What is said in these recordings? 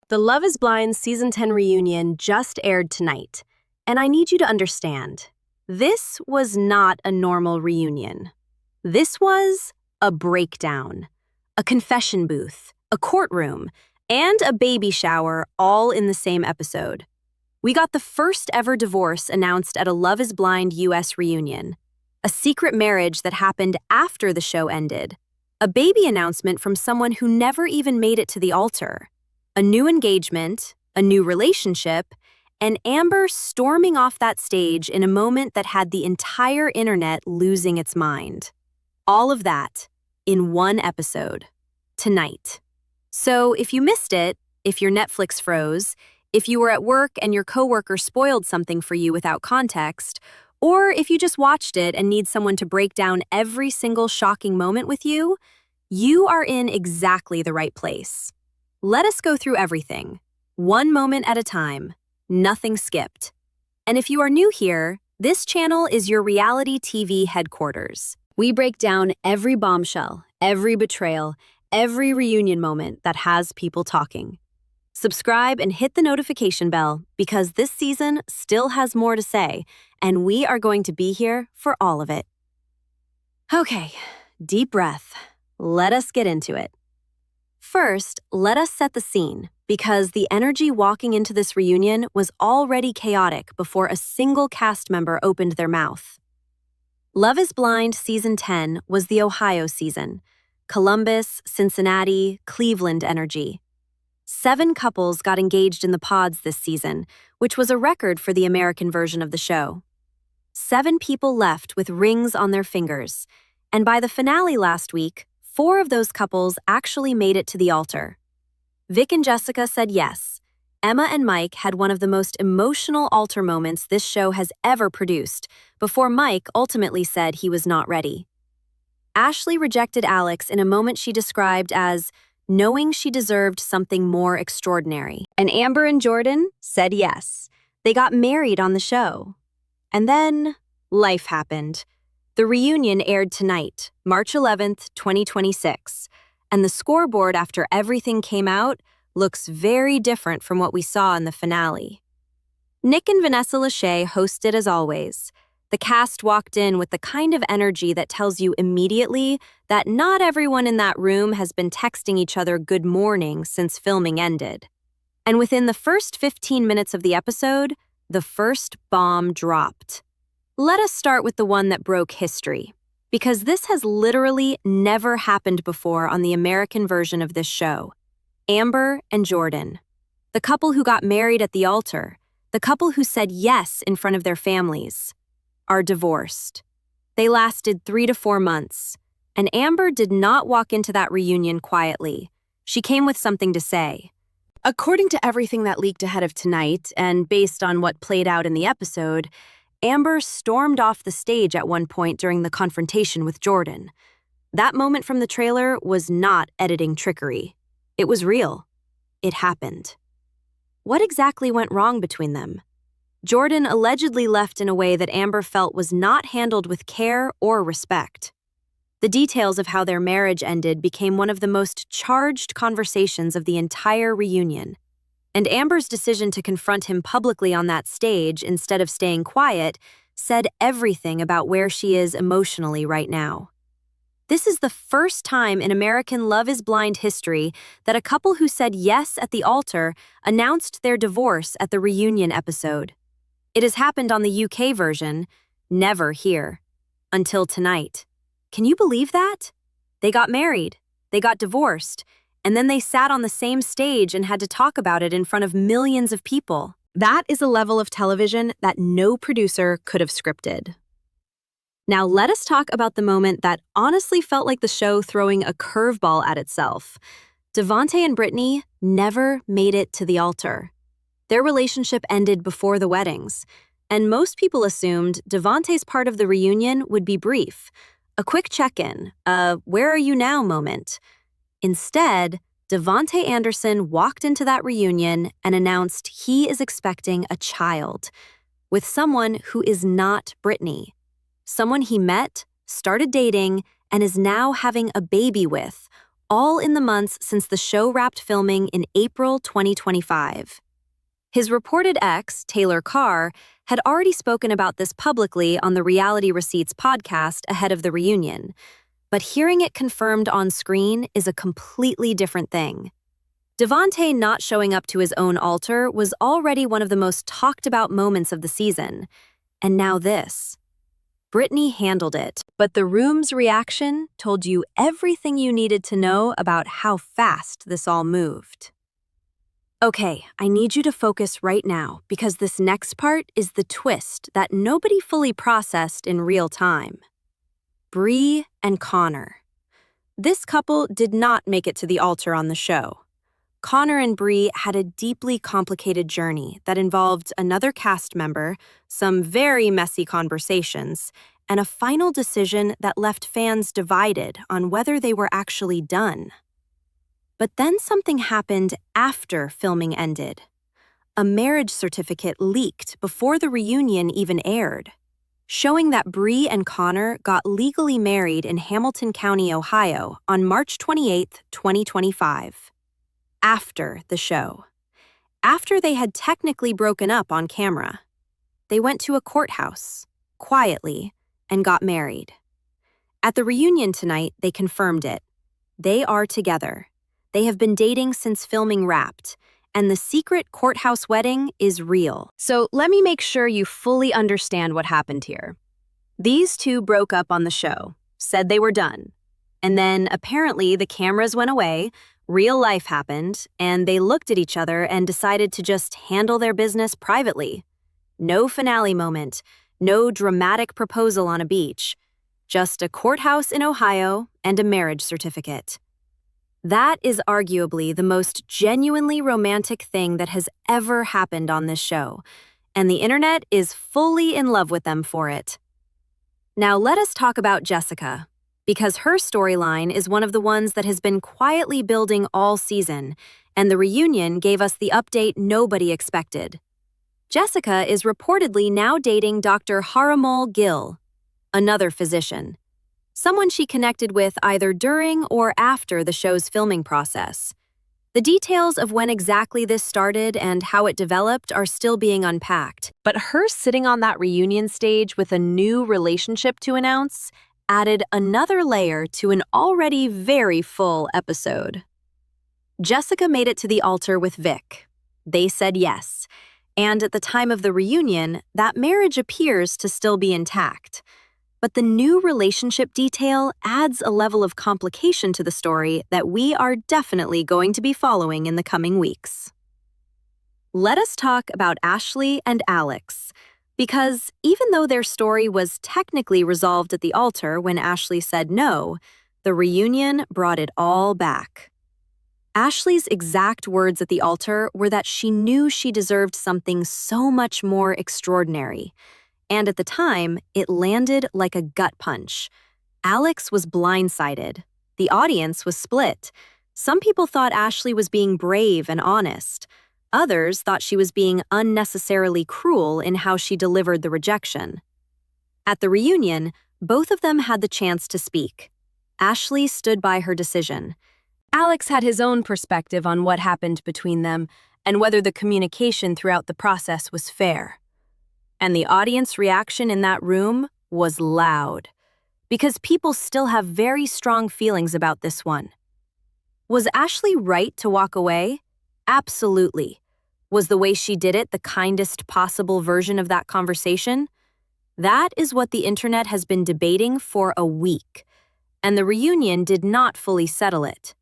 The Love is Blind Season 10 reunion just aired tonight, and I need you to understand, this was not a normal reunion. This was a breakdown, a confession booth, a courtroom, and a baby shower all in the same episode. We got the first ever divorce announced at a Love is Blind US reunion, a secret marriage that happened after the show ended, a baby announcement from someone who never even made it to the altar, a new engagement, a new relationship, and Amber storming off that stage in a moment that had the entire internet losing its mind. All of that in one episode, tonight. So if you missed it, if your Netflix froze, if you were at work and your coworker spoiled something for you without context, or if you just watched it and need someone to break down every single shocking moment with you, you are in exactly the right place. Let us go through everything, one moment at a time, nothing skipped. And if you are new here, this channel is your reality TV headquarters. We break down every bombshell, every betrayal, every reunion moment that has people talking. Subscribe and hit the notification bell because this season still has more to say, and we are going to be here for all of it. Okay, deep breath. Let us get into it. First, let us set the scene, because the energy walking into this reunion was already chaotic before a single cast member opened their mouth. Love is Blind Season 10 was the Ohio season. Columbus, Cincinnati, Cleveland energy. 7 couples got engaged in the pods this season, which was a record for the American version of the show. 7 people left with rings on their fingers, and by the finale last week, 4 of those couples actually made it to the altar. Vic and Jessica said yes. Emma and Mike had one of the most emotional altar moments this show has ever produced, before Mike ultimately said he was not ready. Ashley rejected Alex in a moment she described as knowing she deserved something more extraordinary. And Amber and Jordan said yes. They got married on the show. And then, life happened. The reunion aired tonight, March 11th, 2026, and the scoreboard after everything came out looks very different from what we saw in the finale. Nick and Vanessa Lachey hosted as always. The cast walked in with the kind of energy that tells you immediately that not everyone in that room has been texting each other good morning since filming ended. And within the first 15 minutes of the episode, the first bomb dropped. Let us start with the one that broke history, because this has literally never happened before on the American version of this show. Amber and Jordan, the couple who got married at the altar, the couple who said yes in front of their families, are divorced. They lasted 3 to 4 months, and Amber did not walk into that reunion quietly. She came with something to say. According to everything that leaked ahead of tonight, and based on what played out in the episode, Amber stormed off the stage at one point during the confrontation with Jordan. That moment from the trailer was not editing trickery. It was real. It happened. What exactly went wrong between them? Jordan allegedly left in a way that Amber felt was not handled with care or respect. The details of how their marriage ended became one of the most charged conversations of the entire reunion. And Amber's decision to confront him publicly on that stage instead of staying quiet said everything about where she is emotionally right now. This is the first time in American Love is Blind history that a couple who said yes at the altar announced their divorce at the reunion episode. It has happened on the UK version, never here, until tonight. Can you believe that? They got married, they got divorced, and then they sat on the same stage and had to talk about it in front of millions of people. That is a level of television that no producer could have scripted. Now let us talk about the moment that honestly felt like the show throwing a curveball at itself. DeVonta and Brittany never made it to the altar. Their relationship ended before the weddings, and most people assumed DeVonta's part of the reunion would be brief, a quick check-in, a where are you now moment. Instead, DeVonta Anderson walked into that reunion and announced he is expecting a child with someone who is not Brittany, someone he met, started dating, and is now having a baby with, all in the months since the show wrapped filming in April 2025. His reported ex, Taylor Carr, had already spoken about this publicly on the Reality Receipts podcast ahead of the reunion, but hearing it confirmed on screen is a completely different thing. DeVonta not showing up to his own altar was already one of the most talked about moments of the season, and now this. Brittany handled it, but the room's reaction told you everything you needed to know about how fast this all moved. Okay, I need you to focus right now because this next part is the twist that nobody fully processed in real time. Bri and Connor. This couple did not make it to the altar on the show. Connor and Bri had a deeply complicated journey that involved another cast member, some very messy conversations, and a final decision that left fans divided on whether they were actually done. But then something happened after filming ended. A marriage certificate leaked before the reunion even aired, showing that Bri and Connor got legally married in Hamilton County, Ohio on March 28, 2025. After the show. After they had technically broken up on camera. They went to a courthouse, quietly, and got married. At the reunion tonight, they confirmed it. They are together. They have been dating since filming wrapped, and the secret courthouse wedding is real. So let me make sure you fully understand what happened here. These two broke up on the show, said they were done, and then apparently the cameras went away, real life happened, and they looked at each other and decided to just handle their business privately. No finale moment, no dramatic proposal on a beach, just a courthouse in Ohio and a marriage certificate. That is arguably the most genuinely romantic thing that has ever happened on this show, and the internet is fully in love with them for it. Now let us talk about Jessica, because her storyline is one of the ones that has been quietly building all season, and the reunion gave us the update nobody expected. Jessica is reportedly now dating Dr. Haramol Gill, another physician. Someone she connected with either during or after the show's filming process. The details of when exactly this started and how it developed are still being unpacked, but her sitting on that reunion stage with a new relationship to announce added another layer to an already very full episode. Jessica made it to the altar with Vic. They said yes, and at the time of the reunion, that marriage appears to still be intact. But the new relationship detail adds a level of complication to the story that we are definitely going to be following in the coming weeks. Let us talk about Ashley and Alex, because even though their story was technically resolved at the altar when Ashley said no, the reunion brought it all back. Ashley's exact words at the altar were that she knew she deserved something so much more extraordinary. And at the time, it landed like a gut punch. Alex was blindsided. The audience was split. Some people thought Ashley was being brave and honest. Others thought she was being unnecessarily cruel in how she delivered the rejection. At the reunion, both of them had the chance to speak. Ashley stood by her decision. Alex had his own perspective on what happened between them and whether the communication throughout the process was fair. And the audience reaction in that room was loud, because people still have very strong feelings about this one. Was Ashley right to walk away? Absolutely. Was the way she did it the kindest possible version of that conversation? That is what the internet has been debating for a week, and the reunion did not fully settle it.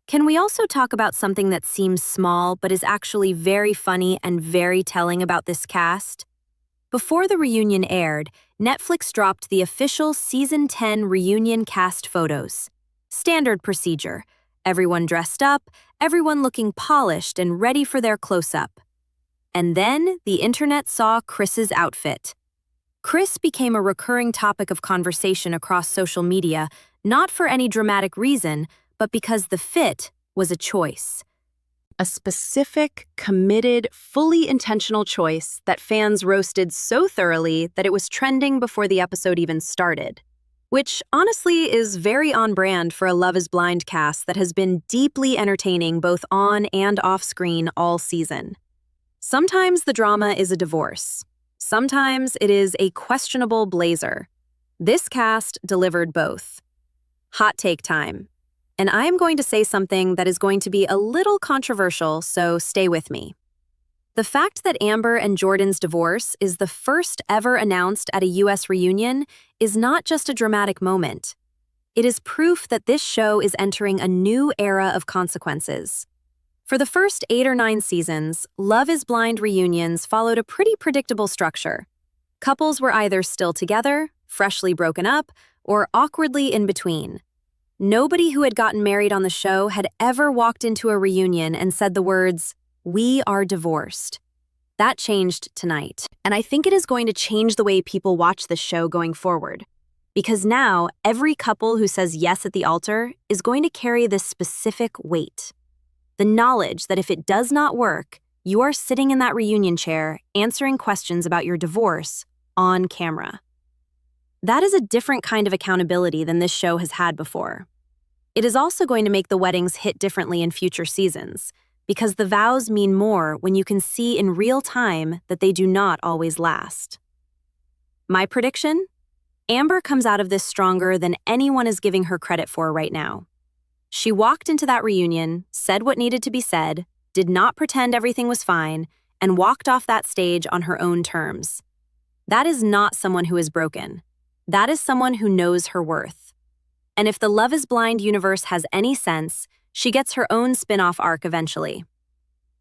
Can we also talk about something that seems small but is actually very funny and very telling about this cast? Before the reunion aired, Netflix dropped the official Season 10 reunion cast photos. Standard procedure. Everyone dressed up, everyone looking polished and ready for their close-up. And then the internet saw Chris's outfit. Chris became a recurring topic of conversation across social media, not for any dramatic reason, but because the fit was a choice. A specific, committed, fully intentional choice that fans roasted so thoroughly that it was trending before the episode even started. which honestly is very on brand for a Love is Blind cast that has been deeply entertaining both on and off screen all season. Sometimes the drama is a divorce. Sometimes it is a questionable blazer. This cast delivered both. Hot take time. And I am going to say something that is going to be a little controversial, so stay with me. The fact that Amber and Jordan's divorce is the first ever announced at a US reunion is not just a dramatic moment. It is proof that this show is entering a new era of consequences. For the first 8 or 9 seasons, Love is Blind reunions followed a pretty predictable structure. Couples were either still together, freshly broken up, or awkwardly in between. Nobody who had gotten married on the show had ever walked into a reunion and said the words, "We are divorced." That changed tonight, and I think it is going to change the way people watch this show going forward. Because now, every couple who says yes at the altar is going to carry this specific weight. The knowledge that if it does not work, you are sitting in that reunion chair answering questions about your divorce on camera. That is a different kind of accountability than this show has had before. It is also going to make the weddings hit differently in future seasons, because the vows mean more when you can see in real time that they do not always last. My prediction? Amber comes out of this stronger than anyone is giving her credit for right now. She walked into that reunion, said what needed to be said, did not pretend everything was fine, and walked off that stage on her own terms. That is not someone who is broken. That is someone who knows her worth. And if the Love is Blind universe has any sense, she gets her own spin-off arc eventually.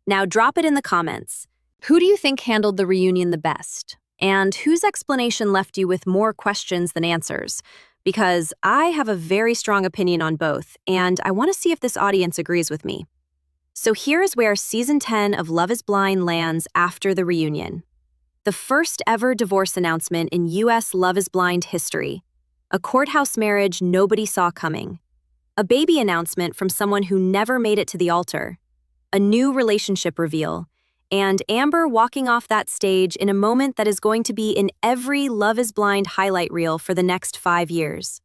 Now drop it in the comments. Who do you think handled the reunion the best? And whose explanation left you with more questions than answers? Because I have a very strong opinion on both, and I want to see if this audience agrees with me. So here is where Season 10 of Love is Blind lands after the reunion. The first ever divorce announcement in US Love is Blind history. A courthouse marriage nobody saw coming. A baby announcement from someone who never made it to the altar. A new relationship reveal. And Amber walking off that stage in a moment that is going to be in every Love is Blind highlight reel for the next 5 years.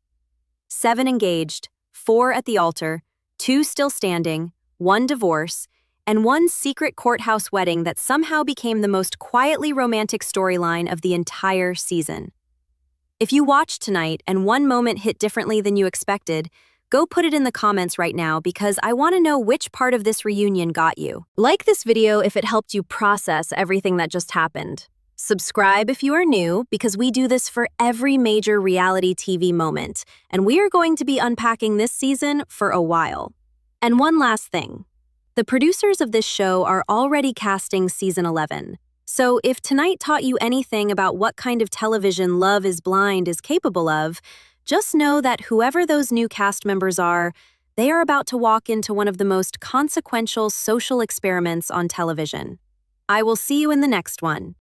7 engaged, 4 at the altar, 2 still standing, 1 divorce, and 1 secret courthouse wedding that somehow became the most quietly romantic storyline of the entire season. If you watched tonight and one moment hit differently than you expected, go put it in the comments right now because I want to know which part of this reunion got you. Like this video if it helped you process everything that just happened. Subscribe if you are new because we do this for every major reality TV moment, and we are going to be unpacking this season for a while. And one last thing. The producers of this show are already casting Season 11. So if tonight taught you anything about what kind of television Love is Blind is capable of, just know that whoever those new cast members are, they are about to walk into one of the most consequential social experiments on television. I will see you in the next one.